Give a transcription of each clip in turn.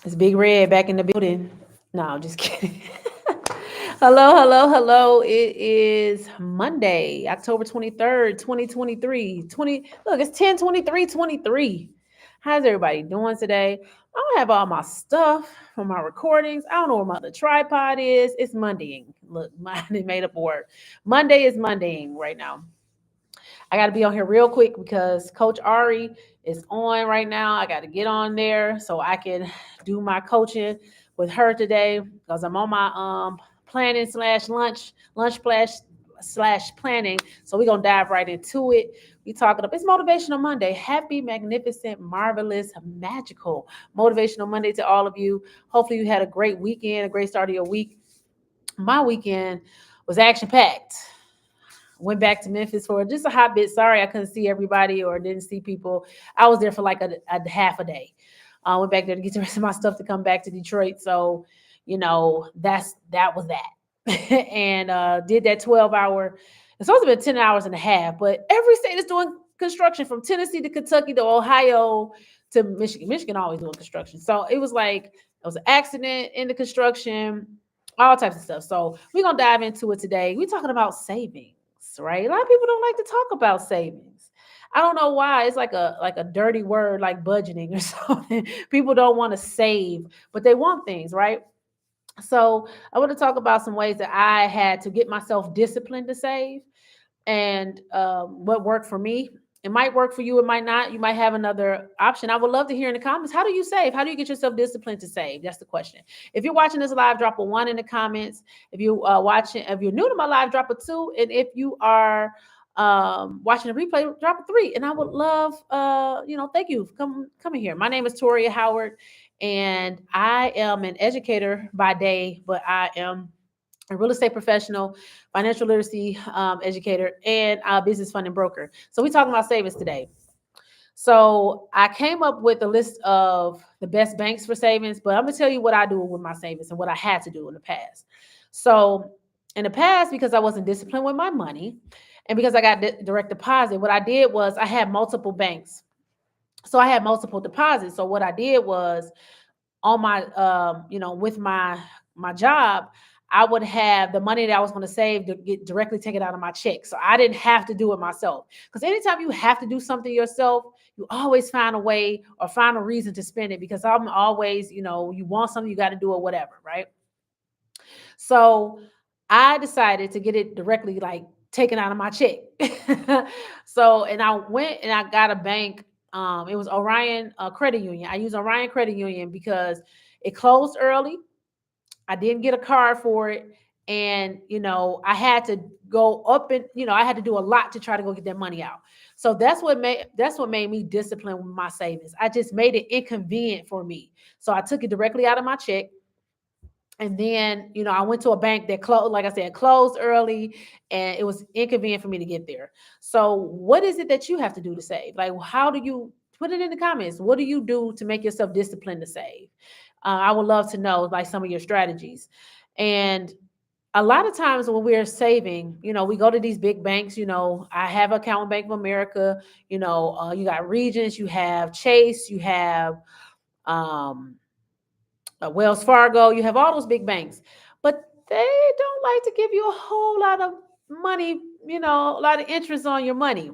It's Big Red back in the building. No, I'm just kidding. Hello, hello, hello. It is Monday, October 23rd, 2023. 20, look, it's 10/23/23. How's everybody doing today? I don't have all my stuff for my recordings. I don't know where my other tripod is. It's Mondaying. Look, mine made up a word. Monday is Mondaying right now. I got to be on here real quick because Coach Ari is on right now. I got to get on there so I can do my coaching with her today because I'm on my planning slash lunch slash planning. So we're gonna dive right into it. We talking about it's Motivational Monday. Happy, magnificent, marvelous, magical Motivational Monday to all of you. Hopefully you had a great weekend, a great start of your week. My weekend was action packed. Went back to Memphis for just a hot bit. Sorry, I couldn't see everybody or didn't see people. I was there for like a half a day. I went back there to get the rest of my stuff to come back to Detroit. So, that was that. And did that 12-hour. It's supposed to be 10 hours and a half, but every state is doing construction from Tennessee to Kentucky to Ohio to Michigan. Michigan always doing construction. So it was like it was an accident in the construction, all types of stuff. So we're gonna dive into it today. We're talking about savings, right? A lot of people don't like to talk about savings. I don't know why. It's like a dirty word like budgeting or something. People don't want to save, but they want things, right? So I want to talk about some ways that I had to get myself disciplined to save and what worked for me. It might work for you, it might not. You might have another option. I would love to hear in the comments. How do you save? How do you get yourself disciplined to save? That's the question. If you're watching this live, drop a one in the comments. If you if you're new to my live, drop a two. And if you are watching the replay, drop a three. And I would love thank you for coming here. My name is Toria Howard, and I am an educator by day, but I am a real estate professional, financial literacy educator, and a business funding broker. So we're talking about savings today. So I came up with a list of the best banks for savings, but I'm gonna tell you what I do with my savings and what I had to do in the past. So in the past, because I wasn't disciplined with my money, and because I got direct deposit, what I did was I had multiple banks. So I had multiple deposits. So what I did was on my with my job, I would have the money that I was going to save to get directly taken out of my check, so I didn't have to do it myself. Because anytime you have to do something yourself, you always find a way or find a reason to spend it, because I'm always, you want something, you got to do it, whatever, right? So I decided to get it directly, like, taken out of my check. So, and I went and I got a bank. It was Orion Credit Union. I use Orion Credit Union because it closed early. I didn't get a card for it. And, I had to go up and, I had to do a lot to try to go get that money out. So that's what made me disciplined with my savings. I just made it inconvenient for me. So I took it directly out of my check. And then, I went to a bank that closed, like I said, closed early, and it was inconvenient for me to get there. So what is it that you have to do to save? Like, how do you put it in the comments? What do you do to make yourself disciplined to save? I would love to know, like, some of your strategies. And a lot of times when we're saving, we go to these big banks. I have an account with Bank of America. You got Regions, you have Chase, you have um, Wells Fargo, you have all those big banks, but they don't like to give you a whole lot of money, a lot of interest on your money.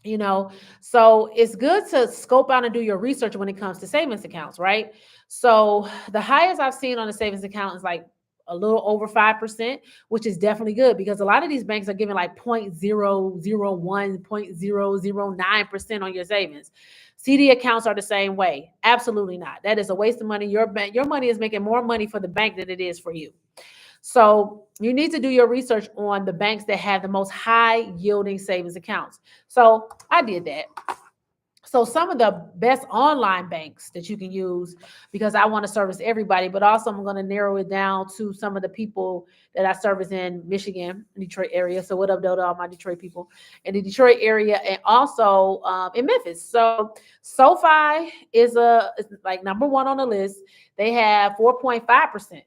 you know so it's good to scope out and do your research when it comes to savings accounts, right? So the highest I've seen on a savings account is like a little over 5%, which is definitely good, because a lot of these banks are giving like 0.001, 0.009% on your savings. CD accounts are the same way. Absolutely not. That is a waste of money. Your money is making more money for the bank than it is for you. So you need to do your research on the banks that have the most high yielding savings accounts. So I did that. So some of the best online banks that you can use, because I want to service everybody, but also I'm going to narrow it down to some of the people that I service in Michigan, Detroit area. So what up, though, to all my Detroit people in the Detroit area, and also in Memphis. So SoFi is like number one on the list. They have 4.5%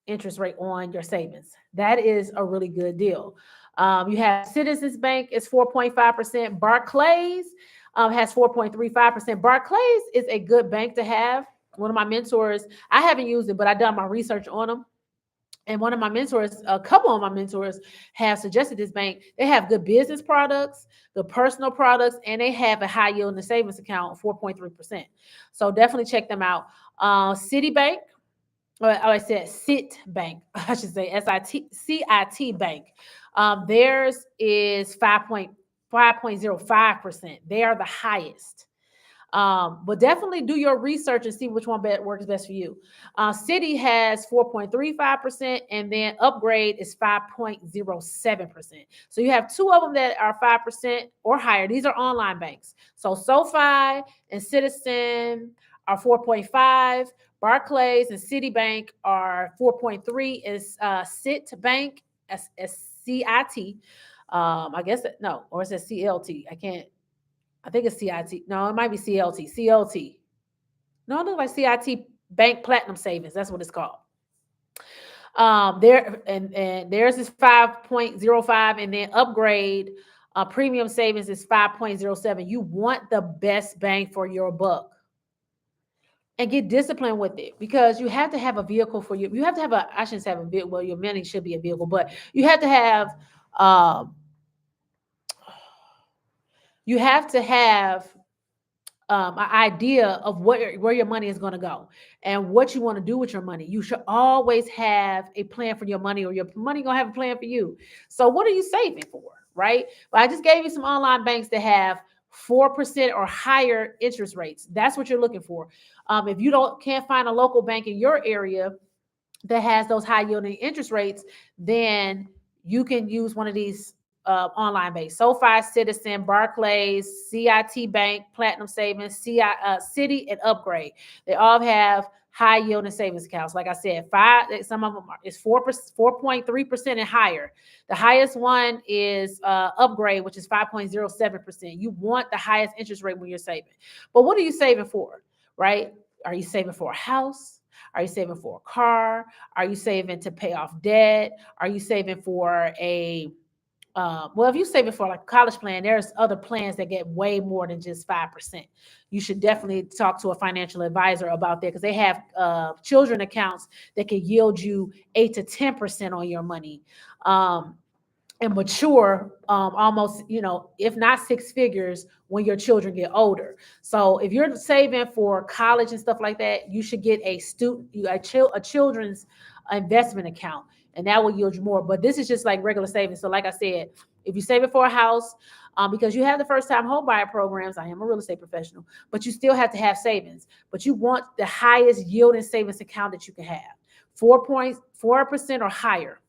interest rate on your savings. That is a really good deal. You have Citizens Bank is 4.5%. Barclays has 4.35%. Barclays is a good bank to have. One of my mentors, I haven't used it, but I done my research on them. And one of my mentors, a couple of my mentors have suggested this bank. They have good business products, good personal products, and they have a high yield in the savings account, 4.3%. So definitely check them out. Citibank, or I said Cit Bank, I should say CIT Bank. Theirs is 5.05%. They are the highest. But definitely do your research and see which one works best for you. City has 4.35%, and then Upgrade is 5.07%. So you have two of them that are 5% or higher. These are online banks. So SoFi and Citizen are 4.5. Barclays and Citibank are 4.3. Is Citbank, CIT. I guess no, or is it CLT? I think it's CIT. No, it might be CLT. CLT. No, it looks like CIT Bank Platinum Savings. That's what it's called. And theirs is 5.05, and then Upgrade Premium Savings is 5.07. You want the best bang for your buck. And get disciplined with it, because you have to have a vehicle for you. You have to have a, I shouldn't say have a vehicle, well, your money should be a vehicle, but um, you have to have an idea of where your money is going to go and what you want to do with your money. You should always have a plan for your money, or your money going to have a plan for you. So what are you saving for, right? Well, I just gave you some online banks that have 4% or higher interest rates. That's what you're looking for. If you can't find a local bank in your area that has those high yielding interest rates, then you can use one of these online banks: SoFi, Citizen, Barclays, CIT Bank, Platinum Savings, Citi, and Upgrade. They all have high yielding savings accounts. Like I said, some of them is 4.3% and higher. The highest one is Upgrade, which is 5.07%. You want the highest interest rate when you're saving. But what are you saving for, right? Are you saving for a house? Are you saving for a car? Are you saving to pay off debt? Are you saving for well, if you save it for like a college plan, there's other plans that get way more than just 5%. You should definitely talk to a financial advisor about that, because they have children accounts that can yield you 8 to 10% on your money. And mature almost, if not six figures when your children get older. So if you're saving for college and stuff like that, you should get a children's investment account, and that will yield you more. But this is just like regular savings. So like I said, if you save it for a house, because you have the first time home buyer programs, I am a real estate professional, but you still have to have savings. But you want the highest yielding savings account that you can have, 4.4% or higher.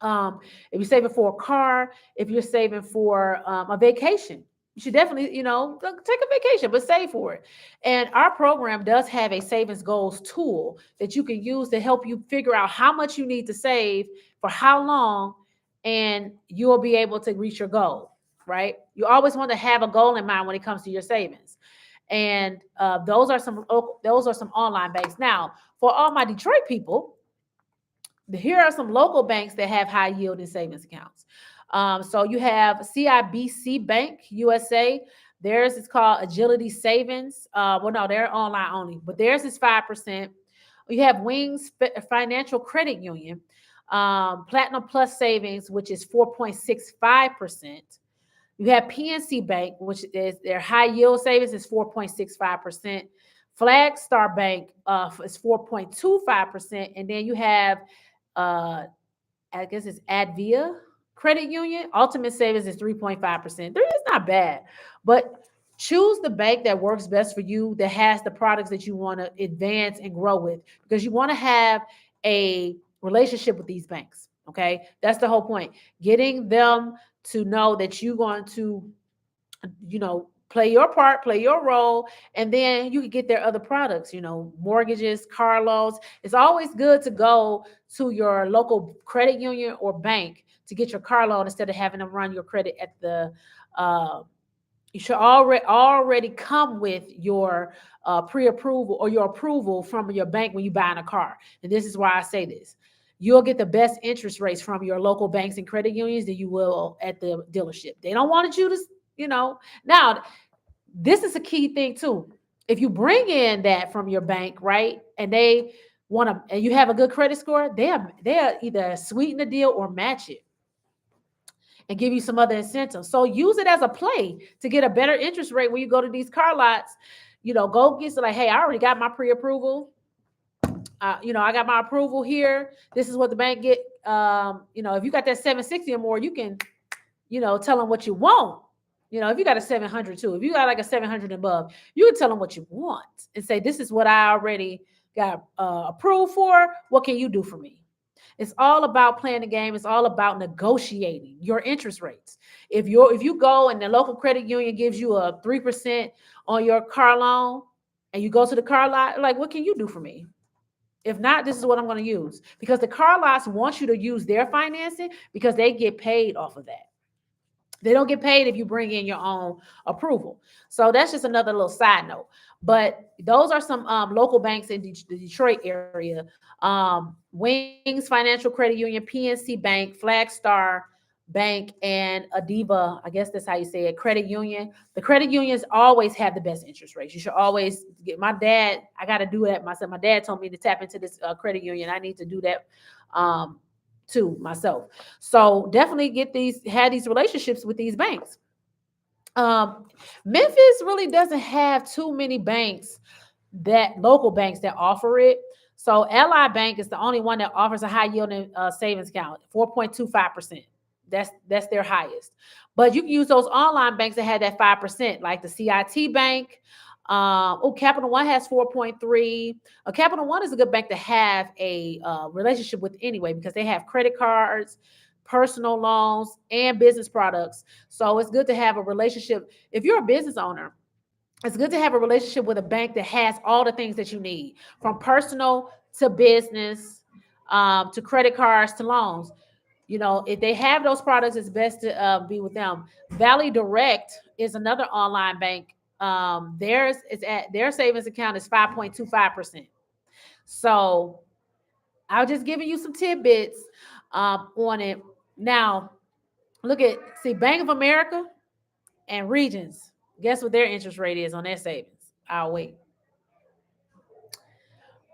If you're saving for a car, if you're saving for a vacation, you should definitely, take a vacation, but save for it. And our program does have a savings goals tool that you can use to help you figure out how much you need to save for how long, and you'll be able to reach your goal, right? You always want to have a goal in mind when it comes to your savings. And those are some online banks. Now, for all my Detroit people, here are some local banks that have high yielding savings accounts. So you have CIBC Bank USA. Theirs is called Agility Savings. Well, no, they're online only, but theirs is 5%. You have Wings Financial Credit Union, Platinum Plus Savings, which is 4.65%. You have PNC Bank, which is their high yield savings is 4.65%. Flagstar Bank is 4.25%. And then you have I guess it's Advia Credit Union. Ultimate savings is 3.5%. It's not bad, but choose the bank that works best for you, that has the products that you want to advance and grow with, because you want to have a relationship with these banks. Okay. That's the whole point. Getting them to know that you're going to, play your part, play your role, and then you can get their other products, mortgages, car loans. It's always good to go to your local credit union or bank to get your car loan instead of having them run your credit at the you should already come with your pre-approval or your approval from your bank when you buy a car. And this is why I say this. You'll get the best interest rates from your local banks and credit unions than you will at the dealership. They don't want you to, now, this is a key thing too. If you bring in that from your bank, right, and they want to, and you have a good credit score, they'll either sweeten the deal or match it and give you some other incentives. So use it as a play to get a better interest rate when you go to these car lots. Go get, so like, hey, I already got my pre-approval. I got my approval here. This is what the bank get. If you got that 760 or more, you can, tell them what you want. If you got a 700 too, if you got like a 700 above, you can tell them what you want and say, this is what I already got approved for. What can you do for me? It's all about playing the game. It's all about negotiating your interest rates. If you go and the local credit union gives you a 3% on your car loan, and you go to the car lot, like, what can you do for me? If not, this is what I'm going to use, because the car lots want you to use their financing because they get paid off of that. They don't get paid if you bring in your own approval. So that's just another little side note. But those are some local banks in the Detroit area. Wings Financial Credit Union, PNC Bank, Flagstar Bank, and Adiva, I guess that's how you say it, Credit Union. The credit unions always have the best interest rates. You should always get, my dad, I got to do that myself. My dad told me to tap into this credit union. I need to do that too myself. So definitely had these relationships with these banks. Memphis really doesn't have too many banks, that local banks that offer it. So Ally Bank is the only one that offers a high yielding savings account, 4.25%. That's their highest. But you can use those online banks that had that 5%, like the CIT Bank. Capital One has 4.3. Capital One is a good bank to have a relationship with anyway, because they have credit cards, personal loans, and business products. So it's good to have a relationship. If you're a business owner, it's good to have a relationship with a bank that has all the things that you need, from personal to business, to credit cards to loans. If they have those products, it's best to be with them. Valley Direct is another online bank. Theirs is at their savings account is 5.25%. So I'll just giving you some tidbits on it. Now, see, Bank of America and Regions. Guess what their interest rate is on their savings? I'll wait.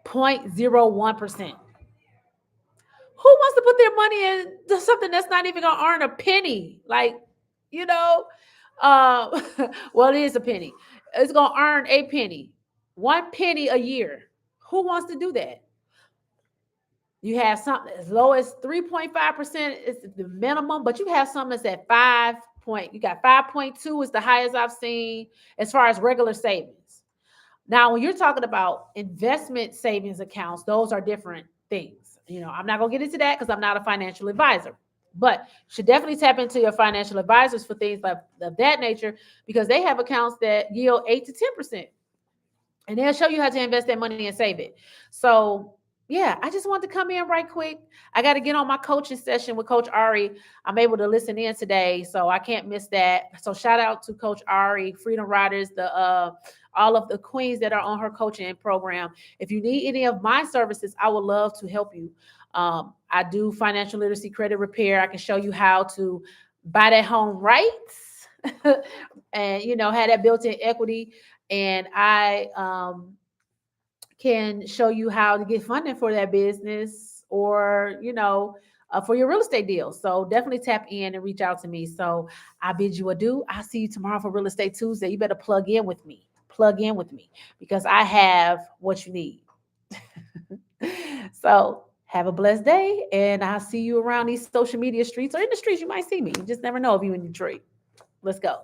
0.01%. Who wants to put their money into something that's not even going to earn a penny? Like, well, it is a penny. It's going to earn a penny, 1 penny a year. Who wants to do that? You have something as low as 3.5% is the minimum, but you have something that's at 5 point. You got 5.2 is the highest I've seen as far as regular savings. Now, when you're talking about investment savings accounts, those are different things. I'm not going to get into that because I'm not a financial advisor, but you should definitely tap into your financial advisors for things of that nature, because they have accounts that yield 8 to 10%, and they'll show you how to invest that money and save it. So yeah, I just wanted to come in right quick. I got to get on my coaching session with Coach Ari. I'm able to listen in today, so I can't miss that. So shout out to Coach Ari, Freedom Riders, all of the queens that are on her coaching program. If you need any of my services, I would love to help you. I do financial literacy credit repair. I can show you how to buy that home rights and, have that built-in equity. And I can show you how to get funding for that business, or, for your real estate deal. So definitely tap in and reach out to me. So I bid you adieu. I'll see you tomorrow for Real Estate Tuesday. You better plug in with me, because I have what you need. So have a blessed day, and I'll see you around these social media streets, or in the streets. You might see me. You just never know if you're in Detroit. Let's go.